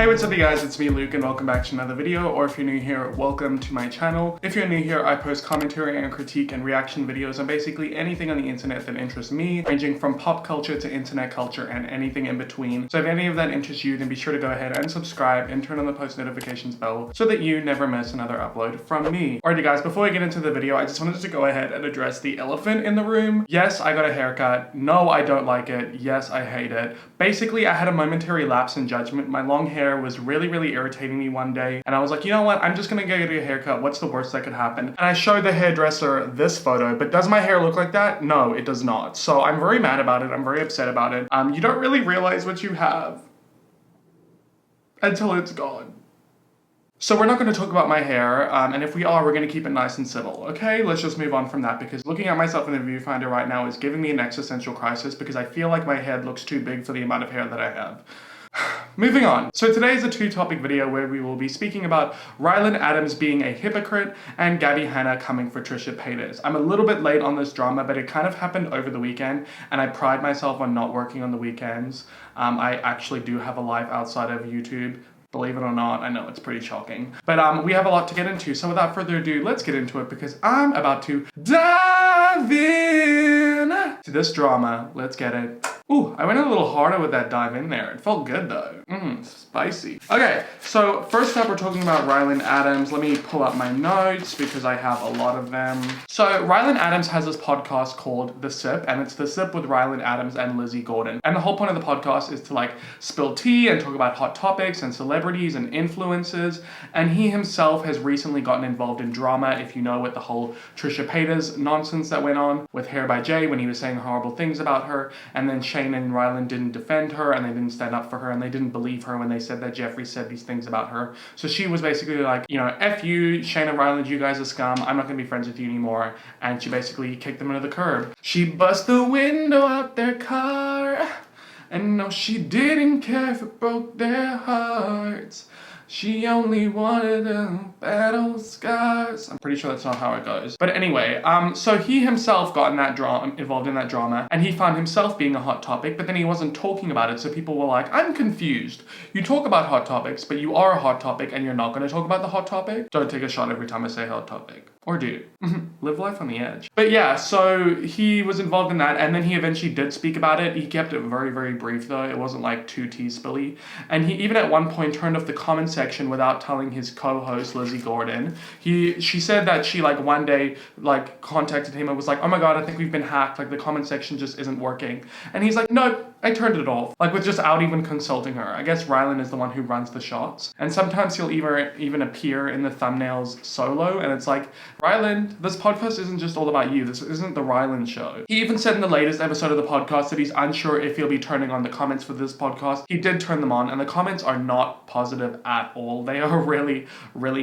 Hey, what's up you guys, it's me Luke and welcome back to another video, or if you're new here, welcome to my channel. If you're new here, I post commentary and critique and reaction videos on basically anything on the internet that interests me, ranging from pop culture to internet culture and anything in between. So if any of that interests you, then be sure to go ahead and subscribe and turn on the post notifications bell so that you never miss another upload from me. Alrighty guys, before I get into the video, I just wanted to go ahead and address the elephant in the room. Yes, I got a haircut. No, I don't like it. Yes, I hate it. Basically, I had a momentary lapse in judgment. My long hair was really irritating me one day, and I was like, you know what, I'm just gonna go get a haircut. What's the worst that could happen? And I showed the hairdresser this photo, but does my hair look like that? No, it does not. So I'm very mad about it. I'm very upset about it. You don't really realize what you have until it's gone. So we're not going to talk about my hair, and if we are, we're going to keep it nice and civil, okay? Let's just move on from that, because looking at myself in the viewfinder right now is giving me an existential crisis because I feel like my head looks too big for the amount of hair that I have. Moving on. So today is a two-topic video where we will be speaking about Rylan Adams being a hypocrite and Gabby Hanna coming for Trisha Paytas. I'm a little bit late on this drama, but it kind of happened over the weekend, and I pride myself on not working on the weekends. I actually do have a life outside of YouTube. Believe it or not, I know it's pretty shocking. But we have a lot to get into, so without further ado, let's get into it because I'm about to dive in to this drama. Let's get it. Ooh, I went a little harder with that dive in there. It felt good though. Spicy. Okay, so first up we're talking about Rylan Adams. Let me pull up my notes because I have a lot of them. So Rylan Adams has this podcast called The Sip, and it's The Sip with Rylan Adams and Lizzie Gordon. And the whole point of the podcast is to like spill tea and talk about hot topics and celebrities and influences. And he himself has recently gotten involved in drama, if you know, with the whole Trisha Paytas nonsense that went on with Hair by Jay when he was saying horrible things about her, and then Shane and Rylan didn't defend her and they didn't stand up for her and they didn't believe her when they said that Jeffree said these things about her. So she was basically like, you know, F you, Shane and Rylan, you guys are scum. I'm not gonna be friends with you anymore. And she basically kicked them into the curb. She bust the window out their car. And no, she didn't care if it broke their hearts. She only wanted a battle scars. I'm pretty sure that's not how it goes. But anyway, so he himself got in that involved in that drama, and he found himself being a hot topic, but then he wasn't talking about it, so people were like, I'm confused. You talk about hot topics, but you are a hot topic, and you're not going to talk about the hot topic? Don't take a shot every time I say hot topic. Or do. Live life on the edge. But yeah, so he was involved in that, and then he eventually did speak about it. He kept it very brief though. It wasn't like too tea spilly. And he even at one point turned off the comment section without telling his co-host Lizzie Gordon. She said that she like one day like contacted him and was like, oh my god, I think we've been hacked. Like the comment section just isn't working. And he's like, nope, I turned it off. Like without even consulting her. I guess Rylan is the one who runs the shots. And sometimes he'll even appear in the thumbnails solo, and it's like, Rylan, this podcast isn't just all about you. This isn't the Rylan show. He even said in the latest episode of the podcast that he's unsure if he'll be turning on the comments for this podcast. He did turn them on, and the comments are not positive at all. They are really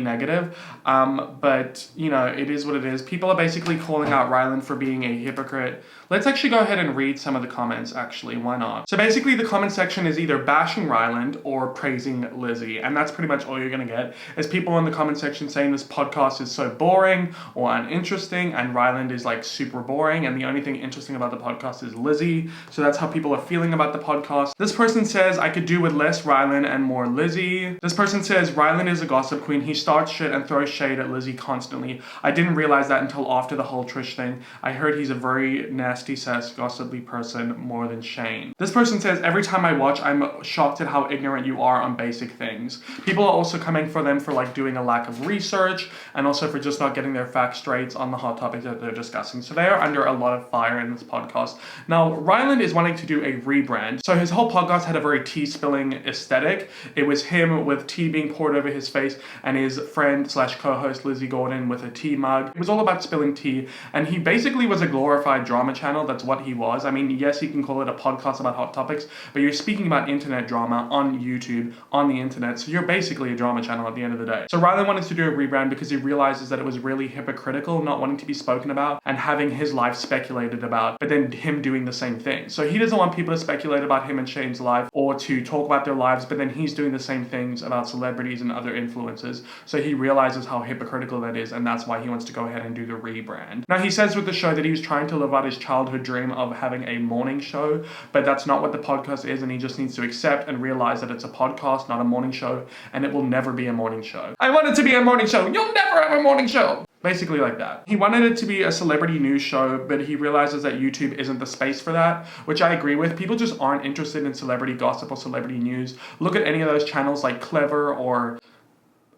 negative. But, you know, it is what it is. People are basically calling out Rylan for being a hypocrite. Let's actually go ahead and read some of the comments, actually. Why not? So basically, the comment section is either bashing Rylan or praising Lizzie. And that's pretty much all you're going to get, is people in the comment section saying this podcast is so boring or uninteresting, and Rylan is like super boring, and the only thing interesting about the podcast is Lizzie. So that's how people are feeling about the podcast. This person says, I could do with less Rylan and more Lizzie. This person says, Rylan is a gossip queen. He starts shit and throws shade at Lizzie constantly. I didn't realize that until after the whole Trish thing. I heard he's a very nasty, sass, gossipy person more than Shane. This person says, every time I watch, I'm shocked at how ignorant you are on basic things. People are also coming for them for like doing a lack of research, and also for just not getting their facts straight on the hot topic that they're discussing. So they are under a lot of fire in this podcast. Now, Rylan is wanting to do a rebrand. So his whole podcast had a very tea-spilling aesthetic. It was him with tea being poured over his face and his friend slash co-host Lizzie Gordon with a tea mug. It was all about spilling tea, and he basically was a glorified drama channel. That's what he was. I mean, yes, you can call it a podcast about hot topics, but you're speaking about internet drama on YouTube, on the internet, so you're basically a drama channel at the end of the day. So Rylan wanted to do a rebrand because he realizes that it was really hypocritical, not wanting to be spoken about and having his life speculated about, but then him doing the same thing. So he doesn't want people to speculate about him and Shane's life or to talk about their lives, but then he's doing the same things about celebrities and other influencers. So he realizes how hypocritical that is, and that's why he wants to go ahead and do the rebrand. Now he says with the show that he was trying to live out his childhood childhood dream of having a morning show, but that's not what the podcast is, and he just needs to accept and realize that it's a podcast, not a morning show, and it will never be a morning show. I want it to be a morning show. You'll never have a morning show. Basically like that. He wanted it to be a celebrity news show, but he realizes that YouTube isn't the space for that, which I agree with. People just aren't interested in celebrity gossip or celebrity news. Look at any of those channels like Clever or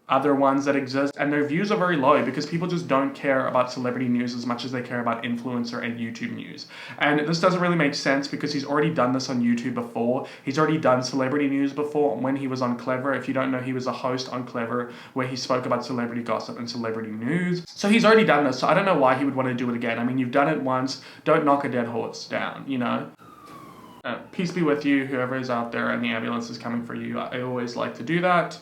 other ones that exist, and their views are very low because people just don't care about celebrity news as much as they care about influencer and YouTube news. And this doesn't really make sense because he's already done this on YouTube before. He's already done celebrity news before when he was on Clever. If you don't know, he was a host on Clever where he spoke about celebrity gossip and celebrity news. So he's already done this, so I don't know why he would want to do it again. I mean, you've done it once, don't knock a dead horse down, you know? Peace be with you, whoever is out there and the ambulance is coming for you. I always like to do that.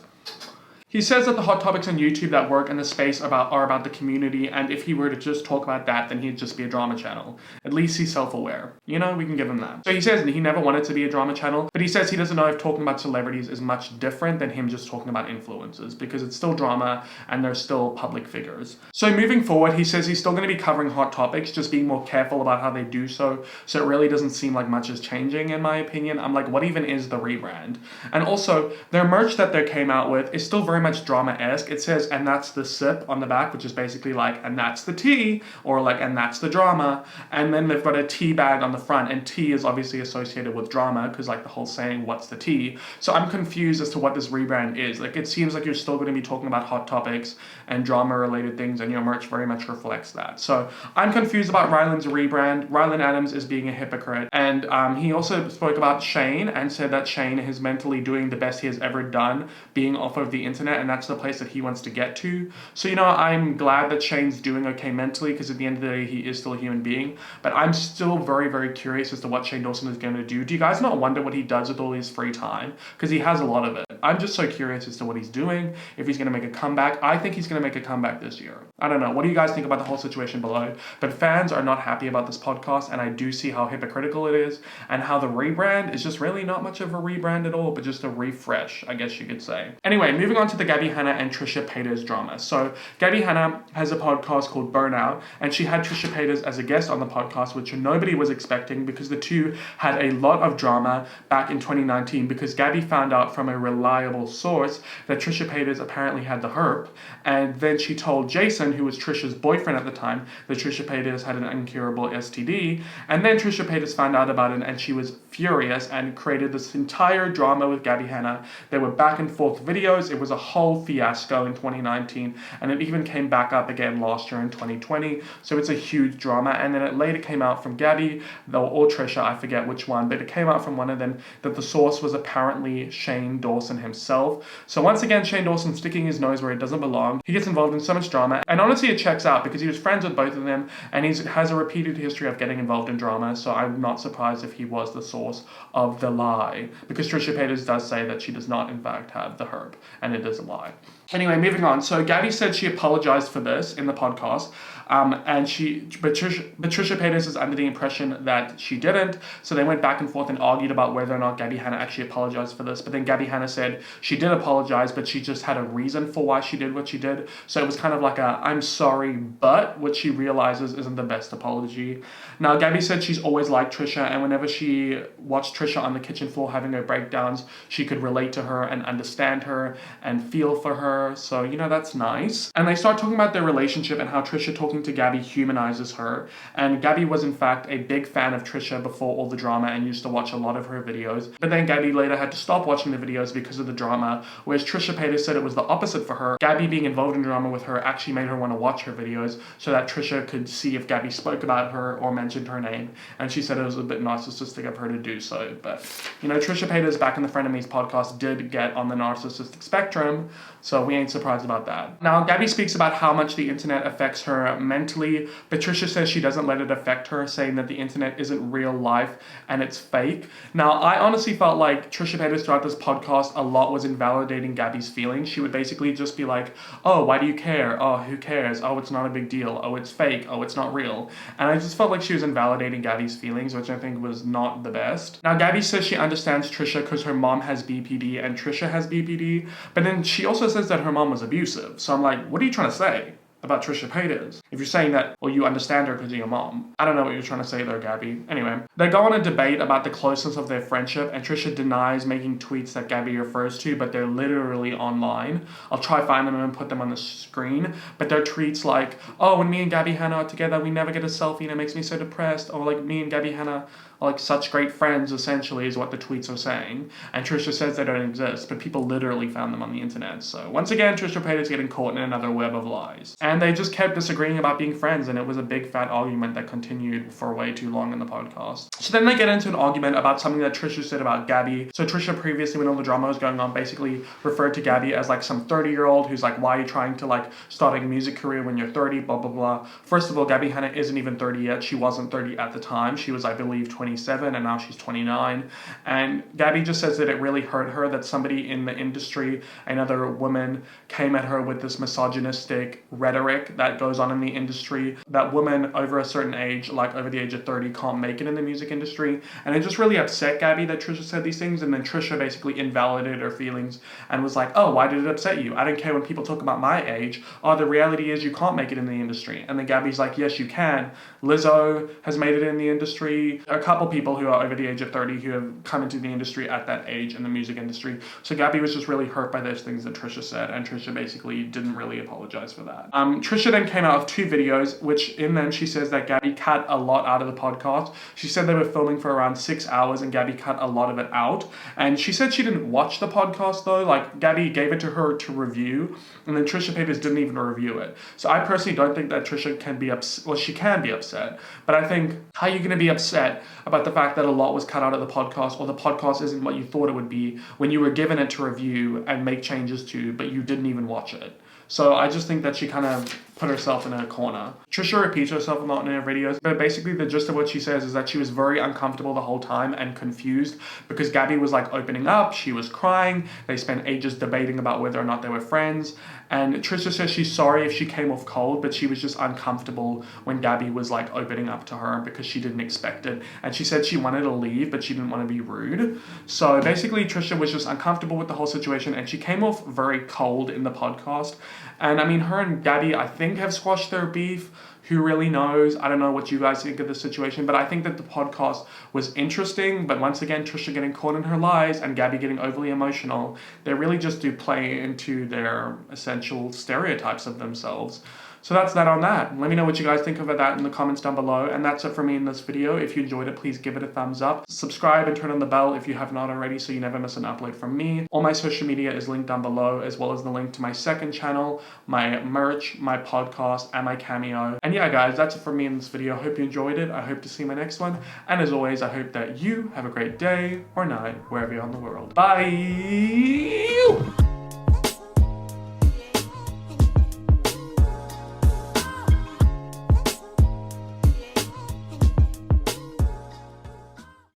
He says that the hot topics on YouTube that work in the space are about the community, and if he were to just talk about that, then he'd just be a drama channel. At least he's self-aware. You know, we can give him that. So he says that he never wanted to be a drama channel, but he says he doesn't know if talking about celebrities is much different than him just talking about influencers, because it's still drama and they're still public figures. So moving forward, he says he's still going to be covering hot topics, just being more careful about how they do so it really doesn't seem like much is changing, in my opinion. I'm like, what even is the rebrand? And also, their merch that they came out with is still very much drama-esque. It says, and that's the sip on the back, which is basically like, and that's the tea, or like, and that's the drama. And then they've got a tea bag on the front, and tea is obviously associated with drama, because like the whole saying, what's the tea? So I'm confused as to what this rebrand is. Like, it seems like you're still going to be talking about hot topics and drama-related things, and your merch very much reflects that. So I'm confused about Ryland's rebrand. Ryland Adams is being a hypocrite. And he also spoke about Shane and said that Shane is mentally doing the best he has ever done, being off of the internet, and that's the place that he wants to get to. So, you know, I'm glad that Shane's doing okay mentally, because at the end of the day, he is still a human being. But I'm still very, very curious as to what Shane Dawson is going to do. Do you guys not wonder what he does with all his free time? Because he has a lot of it. I'm just so curious as to what he's doing, if he's going to make a comeback. I think he's going to make a comeback this year. I don't know. What do you guys think about the whole situation below? But fans are not happy about this podcast, and I do see how hypocritical it is, and how the rebrand is just really not much of a rebrand at all, but just a refresh, I guess you could say. Anyway, moving on to the Gabby Hanna and Trisha Paytas drama. So Gabby Hanna has a podcast called Burnout, and she had Trisha Paytas as a guest on the podcast, which nobody was expecting, because the two had a lot of drama back in 2019, because Gabby found out from a reliable source that Trisha Paytas apparently had the herp, and then she told Jason, who was Trisha's boyfriend at the time, that Trisha Paytas had an incurable STD, and then Trisha Paytas found out about it, and she was furious and created this entire drama with Gabby Hanna. They were back and forth videos. It was a whole fiasco in 2019, and it even came back up again last year in 2020, so it's a huge drama. And then it later came out from Gabby, or Trisha, I forget which one, but it came out from one of them that the source was apparently Shane Dawson himself. So once again, Shane Dawson sticking his nose where it doesn't belong. He gets involved in so much drama, and honestly it checks out, because he was friends with both of them, and he has a repeated history of getting involved in drama, so I'm not surprised if he was the source of the lie, because Trisha Paytas does say that she does not in fact have the herb, and it is a lie. Anyway, moving on. So Gabby said she apologized for this in the podcast, but Trisha Paytas is under the impression that she didn't. So they went back and forth and argued about whether or not Gabby Hanna actually apologized for this. But then Gabby Hanna said she did apologize, but she just had a reason for why she did what she did. So it was kind of like a I'm sorry, but what she realizes isn't the best apology. Now, Gabby said she's always liked Trisha, and whenever she watched Trisha on the kitchen floor having her breakdowns, she could relate to her and understand her and feel for her. So, you know, that's nice. And they start talking about their relationship and how Trisha talking to Gabby humanizes her. And Gabby was in fact a big fan of Trisha before all the drama and used to watch a lot of her videos. But then Gabby later had to stop watching the videos because of the drama, whereas Trisha Paytas said it was the opposite for her. Gabby being involved in drama with her actually made her want to watch her videos so that Trisha could see if Gabby spoke about her or mentioned her name. And she said it was a bit narcissistic of her to do so. But, you know, Trisha Paytas back in the Frenemies podcast did get on the narcissistic spectrum, so we ain't surprised about that. Now, Gabby speaks about how much the internet affects her mentally, but Trisha says she doesn't let it affect her, saying that the internet isn't real life and it's fake. Now, I honestly felt like Trisha Paytas throughout this podcast a lot was invalidating Gabby's feelings. She would basically just be like, oh, why do you care? Oh, who cares? Oh, it's not a big deal. Oh, it's fake. Oh, it's not real. And I just felt like she was invalidating Gabby's feelings, which I think was not the best. Now, Gabby says she understands Trisha because her mom has BPD and Trisha has BPD, but then she also says that her mom was abusive. So I'm like, what are you trying to say? about Trisha Paytas. If you're saying that, well, you understand her because of your mom. I don't know what you're trying to say there, Gabby. Anyway, they go on a debate about the closeness of their friendship, and Trisha denies making tweets that Gabby refers to, but they're literally online. I'll try find them and put them on the screen, but they're tweets like, oh, when me and Gabby Hanna are together, we never get a selfie and it makes me so depressed, or like me and Gabby Hanna are like such great friends, essentially, is what the tweets are saying. And Trisha says they don't exist, but people literally found them on the internet. So once again, Trisha Paytas getting caught in another web of lies. And they just kept disagreeing about being friends, and it was a big fat argument that continued for way too long in the podcast. So then they get into an argument about something that Trisha said about Gabby. So Trisha previously, when all the drama was going on, basically referred to Gabby as like some 30-year-old who's like, why are you trying to like start a music career when you're 30, blah, blah, blah. First of all, Gabby Hanna isn't even 30 yet. She wasn't 30 at the time. She was, I believe, 27, and now she's 29. And Gabby just says that it really hurt her that somebody in the industry, another woman, came at her with this misogynistic rhetoric that goes on in the industry, that women over a certain age, like over the age of 30, can't make it in the music industry. And it just really upset Gabby that Trisha said these things, and then Trisha basically invalidated her feelings and was like, oh, why did it upset you? I don't care when people talk about my age. Oh, the reality is you can't make it in the industry. And then Gabby's like, yes, you can. Lizzo has made it in the industry. A couple people who are over the age of 30 who have come into the industry at that age in the music industry. So Gabby was just really hurt by those things that Trisha said, and Trisha basically didn't really apologize for that. Trisha then came out with 2 videos, which in them she says that Gabby cut a lot out of the podcast. She said they were filming for around 6 hours and Gabby cut a lot of it out. And she said she didn't watch the podcast though. Like, Gabby gave it to her to review, and then Trisha Paytas didn't even review it. So I personally don't think that Trisha can be upset. Well, she can be upset, but I think, how are you going to be upset about the fact that a lot was cut out of the podcast, or the podcast isn't what you thought it would be when you were given it to review and make changes to, but you didn't even watch it? So I just think that she kind of put herself in a corner. Trisha repeats herself a lot in her videos, but basically the gist of what she says is that she was very uncomfortable the whole time and confused because Gabby was like opening up, she was crying, they spent ages debating about whether or not they were friends, and Trisha says she's sorry if she came off cold, but she was just uncomfortable when Gabby was like opening up to her because she didn't expect it, and she said she wanted to leave, but she didn't want to be rude. So basically Trisha was just uncomfortable with the whole situation, and she came off very cold in the podcast. And I mean, her and Gabby, I think, have squashed their beef. Who really knows? I don't know what you guys think of the situation, but I think that the podcast was interesting. But once again, Trisha getting caught in her lies and Gabby getting overly emotional, they really just do play into their essential stereotypes of themselves. So that's that on that. Let me know what you guys think of that in the comments down below. And that's it for me in this video. If you enjoyed it, please give it a thumbs up. Subscribe and turn on the bell if you have not already so you never miss an upload from me. All my social media is linked down below, as well as the link to my second channel, my merch, my podcast, and my Cameo. And yeah, guys, that's it for me in this video. I hope you enjoyed it. I hope to see you in my next one. And as always, I hope that you have a great day or night, wherever you're in the world. Bye!